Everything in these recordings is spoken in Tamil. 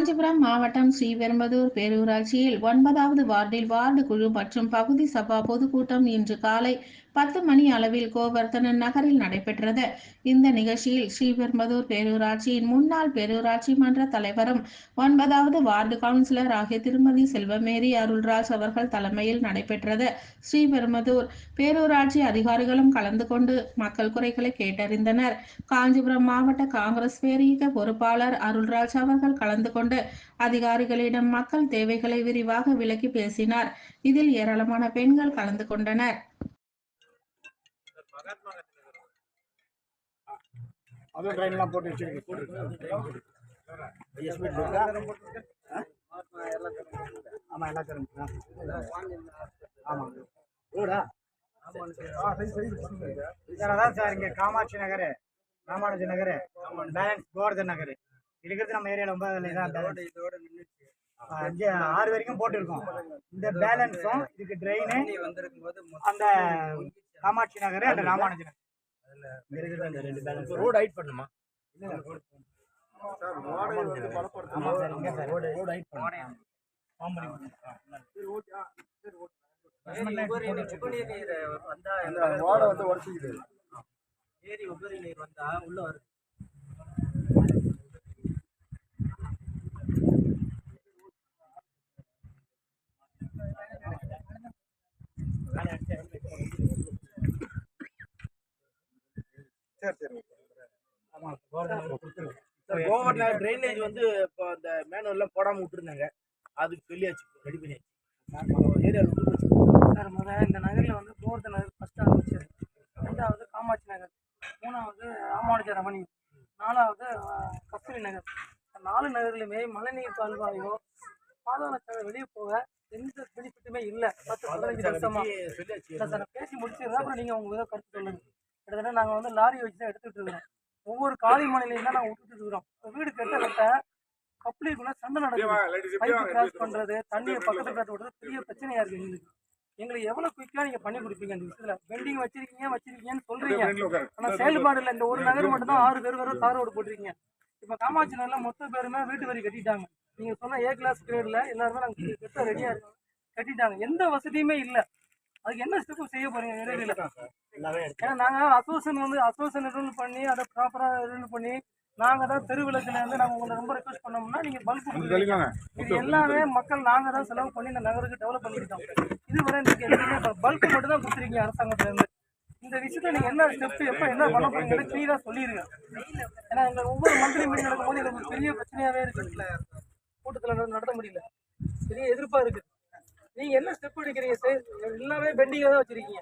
காஞ்சிபுரம் மாவட்டம் ஸ்ரீபெரும்புதூர் பேரூராட்சியில் 9வது வார்டில் வார்டு குழு மற்றும் பகுதி சபா பொதுக்கூட்டம் இன்று காலை 10 மணி அளவில் கோவர்த்தனன் நகரில் நடைபெற்றது. இந்த நிகழ்ச்சியில் ஸ்ரீபெரும்புதூர் பேரூராட்சியின் முன்னாள் பேரூராட்சி மன்ற தலைவரும் 9வது வார்டு கவுன்சிலர் ஆகிய திருமதி செல்வமேரி அருள்ராஜ் அவர்கள் தலைமையில் நடைபெற்றது. ஸ்ரீபெரும்புதூர் பேரூராட்சி அதிகாரிகளும் கலந்து கொண்டு மக்கள் குறைகளை கேட்டறிந்தனர். காஞ்சிபுரம் மாவட்ட காங்கிரஸ் பேரியக்க பொறுப்பாளர் அருள்ராஜ் அவர்கள் கலந்து கொண்டு அதிகாரிகளிடம் மக்கள் தேவைகளை விரிவாக விளக்கி பேசினார். இதில் ஏராளமான பெண்கள் கலந்து கொண்டனர். காமாட்சி நகர், ராமானுஜ நகர், பேலன்ஸ் கோவர்தன் நகர் இருக்கிறது நம்ம ஏரியாவில் 6 வரைக்கும் போட்டிருக்கோம். இந்த பேலன்ஸும் இதுக்கு ட்ரெயின் அந்த காமாட்சி நகர் அந்த ராமானுஜ நகர் ரோடு ஹைட் பண்ணுமா? ஏரி உபரி நீர் வந்தா உள்ள வருது. கோவர்தன் ட்ரைனேஜ் வந்து இப்போ அந்த மேனுவல்ல போடாம விட்டுருந்தாங்க, அதுக்கு சொல்லியாச்சு, ரெடி பண்ணியாச்சு. ஏரியாவில் சார் முதல்ல இந்த நகரில் வந்து கோவர்தன் நகர் ஃபர்ஸ்ட் ஆரம்பிச்சது, 2வது காமாட்சி நகர், 3வது ராமானுஜ ரமணி, 4வது கஸ்தூரி நகர். 4 நகர்லையுமே மழைநீர் கால்வாயோ பாதாளச்சாலை வெளியே போக எந்த பெனிஃபிட்டுமே இல்லை. 10-15 வருஷமா சார் பேசி முடிச்சிருந்தா அப்புறம் நீங்கள் உங்க இதை கருத்து சொல்லுங்க. கிட்டத்தட்ட நாங்கள் வந்து லாரி வச்சு தான் எடுத்துகிட்டு இருக்கிறோம். ஒவ்வொரு காலி மலையிலையும் தான் நாங்கள் விட்டுட்டு இருக்கிறோம். வீடு கட்ட கப்ளிக்குள்ள சண்டை நடக்குது. பைப்பு கிராஸ் பண்ணுறது, தண்ணியை பக்கத்தில் காட்டு விடுறது பெரிய பிரச்சனையாக இருக்குது. எங்களுக்கு எவ்வளோ குயிக்காக நீங்கள் பண்ணி கொடுப்பீங்க? அந்த விஷயத்தில் பெண்டிங் வச்சிருக்கீங்கன்னு சொல்கிறீங்க, ஆனால் செயல்பாடு இல்லை. இந்த ஒரு நகர் மட்டும் தான் 6 பேர் வர தார் ரோடு போட்டிருக்கீங்க. இப்போ காமாட்சி நகரில் மொத்த பேருமே வீட்டு வரி கட்டிட்டாங்க. நீங்கள் சொன்ன A கிளாஸ் கிரேடில் எல்லாருமே நாங்கள் கட்ட ரெடியாக இருக்கோம், கட்டிட்டாங்க. எந்த வசதியுமே இல்லை. அதுக்கு என்ன ஸ்டெப்பு செய்ய போறீங்க இடையில? ஏன்னா நாங்கள் அசோசியேஷன் ரூல் பண்ணி அதை ப்ராப்பராக ரூல் பண்ணி நாங்கள் தான் தெருவிளக்கில் இருந்து நாங்கள் உங்களை ரொம்ப ரெக்வஸ்ட் பண்ணோம்னா நீங்கள் பல்ப் கொடுக்குறீங்க. இது எல்லாமே மக்கள் நாங்கள் தான் செலவு பண்ணி இந்த நகருக்கு டெவலப் பண்ணிக்கிட்டோம். இதுவரை நீங்கள் எதுவுமே பல்ப் மட்டும் தான் கொடுத்துருக்கீங்க அரசாங்கத்திலேருந்து. இந்த விஷயத்தில் நீங்கள் என்ன ஸ்டெப்பு எப்போ என்ன பண்ண போறீங்கன்னு கிளியராக சொல்லிடுங்க. ஏன்னா எங்கள் ஒவ்வொரு மந்த்லி மீட்டிங் நடக்கும்போது எங்களுக்கு பெரிய பிரச்சனையாகவே இருக்குது. கூட்டத்தில் நடத்த முடியல, பெரிய எதிர்ப்பாக இருக்குது. நீங்கள் என்ன ஸ்டெப் எடுக்கிறீங்க சார்? எல்லாமே பெண்டிங்காக தான் வச்சுருக்கீங்க.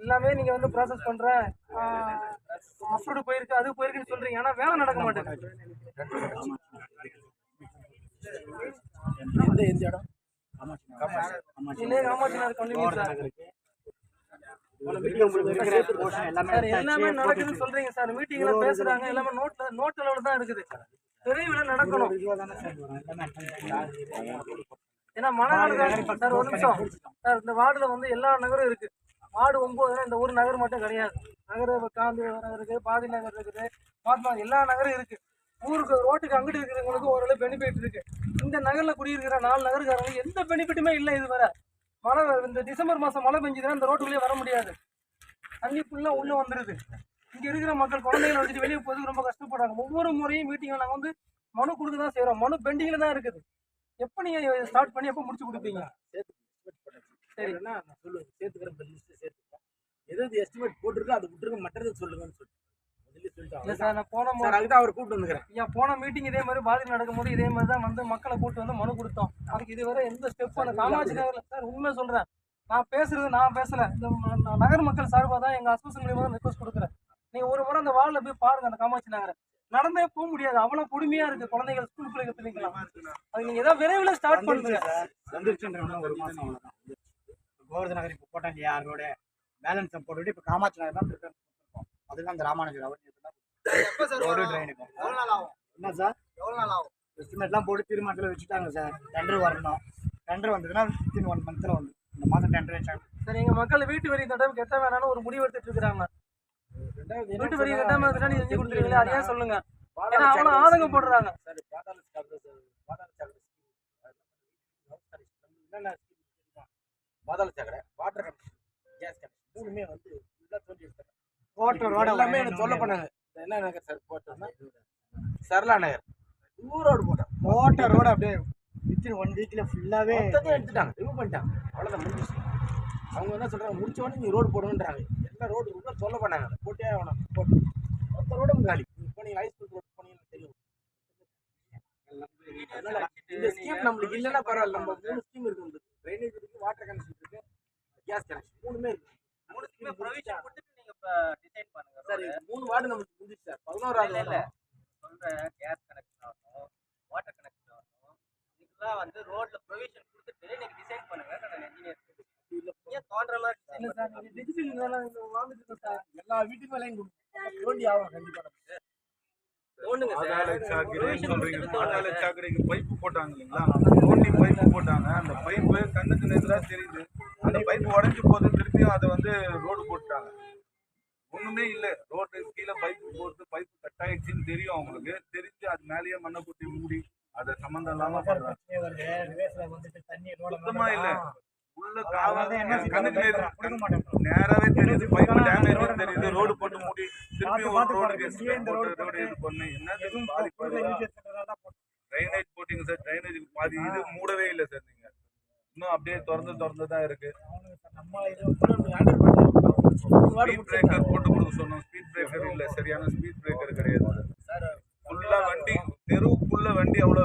எல்லாமே நீங்கள் வந்து ப்ராசஸ் பண்ணுறேன், அப்ரூவ்டு போயிருக்கு, அது போயிருக்குன்னு சொல்கிறீங்க, ஆனால் வேலை நடக்க மாட்டேங்குது. காமாட்சி நகர் கண்டினியூ சார். எல்லாமே நடக்குதுன்னு சொல்கிறீங்க சார். மீட்டிங்கில் பேசுகிறாங்க, எல்லாமே நோட் அளவில் தான் இருக்குது. விரைவில் நடக்கணும். ஏன்னா மழை சார், ஒரு நிமிஷம் சார், இந்த வார்டில் வந்து எல்லா நகரும் இருக்குது. வார்டு 9 இந்த ஒரு நகர் மட்டும் கிடையாது. நகர் காந்தி நகர் இருக்குது, பாதி நகர் இருக்குது, மகாத்மா எல்லா நகரும் இருக்குது. ஊருக்கு ரோட்டுக்கு அங்கிட்டு இருக்கிறவங்களுக்கு ஓரளவு பெனிஃபிட் இருக்குது. இந்த நகரில் குடியிருக்கிற 4 நகருக்காரங்களுக்கு எந்த பெனிஃபிட்டுமே இல்லை. இது வர மழை இந்த டிசம்பர் மாதம் மழை பெஞ்சுதுன்னா இந்த ரோட்டுக்குள்ளேயே வர முடியாது. தண்ணி ஃபுல்லாக உள்ளே வந்துடுது. இங்கே இருக்கிற மக்கள் குழந்தைகளை வச்சுட்டு வெளியே போகிறதுக்கு ரொம்ப கஷ்டப்படுறாங்க. ஒவ்வொரு முறையும் மீட்டிங்கில் நாங்கள் வந்து மனு கொடுக்க தான் செய்கிறோம். மனு பெண்டிங்கில் தான் இருக்குது. எப்போ நீங்கள் ஸ்டார்ட் பண்ணி எப்போ முடிச்சு கொடுப்பீங்க? சரி, நான் சொல்லுவேன், சேர்த்துக்கிறேன், சேர்த்துக்கிறேன். எதாவது எஸ்டிமேட் போட்டுருக்கோம் அதை விட்டுருக்க, மற்றதை சொல்லுங்கன்னு சொல்லி இல்லை சார். நான் போன அவர் கூப்பிட்டு வந்துக்கிறேன். ஐயா, போன மீட்டிங் இதே மாதிரி பாதிரி நடக்கும்போது இதே மாதிரி தான் வந்து மக்களை கூப்பிட்டு வந்து மனு கொடுத்தோம். அதுக்கு இதுவரை எந்த ஸ்டெப் அந்த காமாட்சி நகரில் சார் உண்மை சொல்கிறேன், நான் பேசலை. இந்த நகர் மக்கள் சார்பாக தான் எங்கள் அசோசியேஷன் மூலியமாக தான் ரெக்வஸ்ட் கொடுக்குறேன். நீங்கள் ஒரு முறை அந்த வார்டில் போய் பாருங்கள். அந்த காமாட்சி நகரை நடந்தே போக முடியாது, அவ்வளோ கொடுமையாக இருக்குது. குழந்தைகள் ஸ்கூல் பிள்ளைங்க பிள்ளைங்களாம். அது நீங்கள் ஏதாவது விரைவில் ஸ்டார்ட் பண்ணுங்க. ஒரு மாதம் கோவர்தன் நகர் இப்போ போட்டாங்க இல்லையா, ரோடு பேலன்ஸை போட்டுவிட்டு இப்போ காமாட்சி நகர் தான் ப்ரிப்பேர் பண்ணிருக்கோம். அதுதான் இந்த ராமானுஜர் ரோடு ட்ரெயினுக்கும் என்ன சார் எவ்வளோ நாள் ஆகும்? எஸ்டிமேட்லாம் போட்டு தீர்மானத்தில் வச்சுட்டாங்க சார். டெண்டர் வரணும். டெண்டர் வந்ததுன்னா வித்தின் 1 மந்த்தில் வந்து இந்த மாதம் டெண்டர் வச்சாங்க. சார் எங்கள் மக்கள் வீட்டு வரி கட்டாமல் கெட்ட வேணான்னு ஒரு முடிவு எடுத்துட்டு இருக்கிறாங்க. வீட்டு வரி கட்டாமல் நீங்க செஞ்சு கொடுத்துருவீங்களா? அதையா சொல்லுங்க. ஏன்னா அவ்வளோ ஆதங்கப்படுறாங்க. என்னென்ன ஸ்கீம் தெரியுமா? முதல் சக்கரை, வாட்டர் கனெக்ஷன், கேஸ் கனெக்ஷன் மூணுமே வந்து ஃபுல்லாக தோண்டி எடுத்தாங்க. கோட்டரோட எல்லாமே எனக்கு சொல்ல பண்ணாங்க. என்ன நகர் சார் போட்டோம்னா சரளா நகர் ரோடு போட்டோம். கோட்டரோட அப்படியே வித்தின் 1 வீக்ல ஃபுல்லாவே மொத்தத்தையும் எடுத்துட்டாங்க, ரிமூவ் பண்ணிட்டாங்க. அவ்வளோதான் முடிஞ்சிச்சு. அவங்க என்ன சொல்றாங்க, முடிச்ச உடனே நீ ரோடு போடணுன்றாங்க. எல்லாம் ரோடு உள்ள சொல்ல பண்ணாங்க, போட்டே ஆகணும் போட்டு மொத்த ரோடும் காலி. நீங்க போனீங்க ஹைஸ்கூல் ரோடு போனீங்கன்னு தெரியும். அதனால இந்த ஸ்கீம் நம்மளுக்கு இல்லைன்னா பரவாயில்ல. நம்ம 3 ஸ்கீம் இருக்கு. ட்ரைனேஜ் இருக்கு, வாட்டர் கனெக்ஷன் இருக்கு, கேஸ் கனெக்ஷன் மூணுமே இருக்கு. 3 ஸ்கீம் ப்ரொவிஷன் கொடுத்துட்டு நீங்க டிசைன் பண்ணுங்க சார். 3 வார்டு நமக்கு முடிஞ்சிச்சு சார். 11வது இல்ல சொல்றேன். கேஸ் கனெக்ஷன் ஆகணும், வாட்டர் கனெக்ஷன் ஆகணும், இதெல்லாம் வந்து ரோட்ல ப்ரொவிஷன் கொடுத்துட்டு நீங்க டிசைன் பண்ணுங்க. நான் இன்ஜினியர் ஏன் தோன்ற மாதிரி இல்லை சார், நீங்கள் டிஜிட்டல் வாங்கிட்டு இருக்கோம் சார். எல்லா வீட்டுக்கு மேலேயும் கொடுக்கணும். தோண்டி ஆகும் கண்டிப்பா. தோண்டுங்க சாக்கடைக்கு பைப்பு போட்டாங்க இல்லைங்களா, தோண்டி பைப்பு போட்டாங்க. அந்த பைப்பு கண்ணுக்கு நேரா தெரியுது. அந்த பைப்பு உடஞ்சி போது திருப்பியும் அதை வந்து ரோடு போட்டாங்க. ஒண்ணுமே இல்லை, ரோடு கீழே பைப்பு போட்டு பைப்பு கட் ஆயிடுச்சுன்னு தெரியும் அவங்களுக்கு. தெரிஞ்சு அது மேலேயே மண்ணை கொட்டி மூடி அதை சம்மந்தம் இல்லாம பண்றாங்க. சுத்தமா இல்லை, உள்ள காவாத கண்ணுக்கு நேராவே தெரியுது. பைப்பு டேமேஜ் தெரியுது. ரோடு போட்டு மூடி திருப்பியும் ஒரு ரோடு இது பண்ணு என்ன பாதிப்பு. ட்ரைனேஜ் போட்டீங்க சார், ட்ரைனேஜுக்கு பாதி இது மூடவே இல்லை சார். நீங்க இன்னும் அப்படியே திறந்து தான் இருக்கு. ஸ்பீட் பிரேக்கர் போட்டு கொடுக்க சொன்னோம். ஸ்பீட் பிரேக்கர் இல்லை, சரியான ஸ்பீட் பிரேக்கர் கிடையாது. ஃபுல்லா வண்டி தெருவுக்குள்ள வண்டி அவ்வளோ